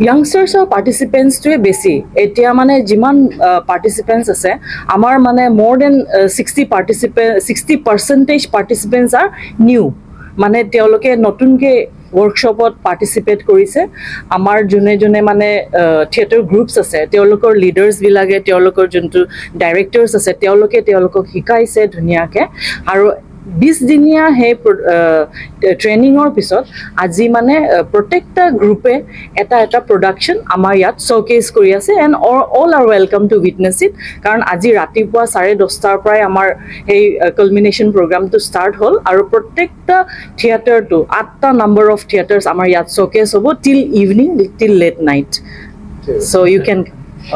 youngsters participants to বেছি এতিয়া মানে যিমান participants আছে আমাৰ মানে more than 60% participants are new মানে তেওঁলোকে নতুনকে workshopত participate কৰিছে আমাৰ জুনে জুনে মানে theater groups আছে তেওঁলোকৰ leaders বিলাকে তেওঁলোকৰ যোনটো directors আছে তেওঁলোকক শিকাইছে ধুনিয়াকে আৰু 20 দিনীয়া হে ট্ৰেইনিংৰ পিছত আজি মানে প্ৰত্যেকটা গ্ৰুপে এটা প্ৰডাকশন আমাৰ ইয়াত শোকেস কৰি আছে and all are welcome to witness it কাৰণ আজি ৰাতিপুৱা 10:30 ৰ পৰা আমাৰ এই কালমিনেশন প্ৰগ্ৰামটো ষ্টাৰ্ট হ'ল আৰু প্ৰত্যেকটা থিয়েটাৰটো 8টা নাম্বাৰ অফ থিয়েটাৰ্স আমাৰ ইয়াত শোকেস হ'ব till evening till late night so you can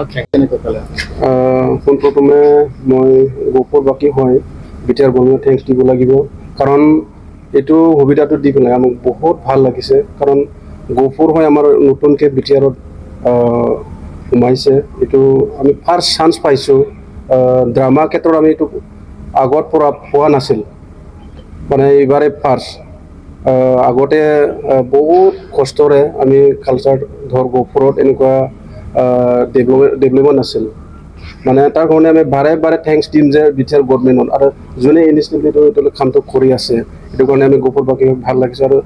okay কোন প্ৰথমে মই গোপৰ বাকি হয় বিটিআৰ বনোৱা থ্যাঙ্কস দিব লাগিব কাৰণ এটো সুবিধাটো দি পেলাই আমাক বহুত ভাল লাগিছে কাৰণ গোপুৰ হয় আমাৰ নতুনকে বিটিআৰত সোমাইছে এটো আমি ফাৰ্স্ট চান্স পাইছো ড্ৰামা ক্ষেত্ৰত আমি এটো আগত পৰা পোৱা নাছিল মানে এবাৰে ফাৰ্স্ট আগতে বহুত কষ্টৰে আমি কালচাৰ ধৰ গোপুৰত এনেকুৱা ডেভেলপমেন্ট আছিল মানে তাৰ কাৰণে আমি বাৰে থ্যাঙ্কস দিম যে বিটিআৰ গভৰ্ণমেণ্টত আৰু জনে ইনিচিয়েটিভটো কামটো কৰি আছে এটো কাৰণে আমি গোপৰ বাকি ভাল লাগিছে আৰু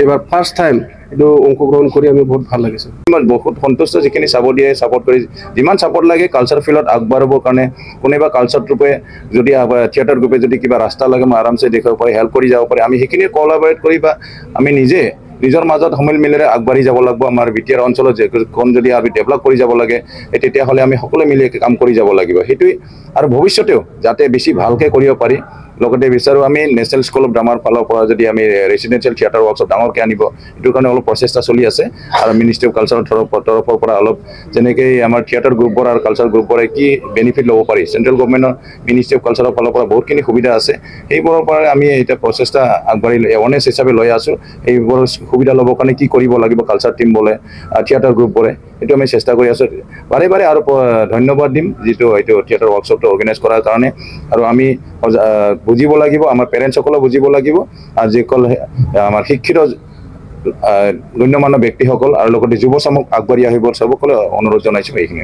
এবাৰ ফাৰ্স্ট টাইম এটো অংশগ্ৰহণ কৰি আমি বহুত ভাল লাগিছে মই বহুত সন্তুষ্ট যিখিনি চাব দিয়ে সাপোর্ট কৰি যিমান সাপোৰ্ট লাগে কালচাৰ ফিল্ডত আগবাঢ়িবৰ কাৰণে কোনেবা কালচাৰ গ্ৰুপে যদি থিয়েটাৰ গ্ৰুপে যদি কিবা ৰাস্তা লাগে মই আৰামছে দেখাব পাৰি হেল্প কৰি যাব পাৰি আমি সেইখিনি কোলাবৰেট কৰিবা আমি নিজে নিজৰ মাজত সমিল মিলেৰে আগবাঢ়ি যাব লাগিব আমাৰ বিটিআৰ অঞ্চলত যে কোন যদি আমি ডেভেলপ কৰি যাব লাগে তেতিয়া হলে আমি সকলো মিলি কাম কৰি যাব লাগিব হেতুই আৰু ভৱিষ্যতেও যাতে বেছি ভালকে কৰিব পাৰি লগতে বিচাৰো আমি নেশনাল স্কুল অফ ড্ৰামাৰ ফালৰ পৰা যদি আমি ৰেসিডেন্সিয়েল থিয়েটাৰ ওয়াৰ্কশপ ডাঙৰকে আনিব এটো কাৰণে অলপ প্ৰচেষ্টা চলি আছে আৰু মিনিষ্ট্ৰি অফ কালচাৰৰ তৰফৰ পৰা অলপ যেনেকৈ আমাৰ থিয়েটাৰ গ্ৰুপৰ আৰু কালচাৰ গ্ৰুপৰে কি বেনিফিট ল'ব পাৰি সেন্ট্ৰেল গভৰ্ণমেণ্টৰ মিনিষ্ট্ৰি অফ কালচাৰৰ ফালৰ পৰা বহুতখিনি সুবিধা আছে সেইবোৰৰ পৰা আমি এটা প্ৰচেষ্টা আগবাঢ়ি এৱাৰনেছ হিচাপে লৈ আছো এইবোৰ সুবিধা ল'বৰ কাৰণে কি কৰিব লাগিব কালচাৰ টিম বলে থিয়েটাৰ গ্ৰুপ বলে এটো আমি চেষ্টা কৰি আছো বাৰে আৰু ধন্যবাদ দিম যেটো এইটো থিয়েটাৰ ওয়াৰ্কশপটো অৰ্গানাইজ কৰাৰ কাৰণে আৰু আমি বুজিব লাগিব আমাৰ পেৰেন্টস সকলো বুজিব লাগিব আৰু যিকল আমাৰ শিক্ষিত গণ্যমান্য ব্যক্তিসকল আৰু লগতে যুৱ চামক আগবাঢ়ি আহিবৰ সবকলে অনুৰোধ জনাইছো এইখিনি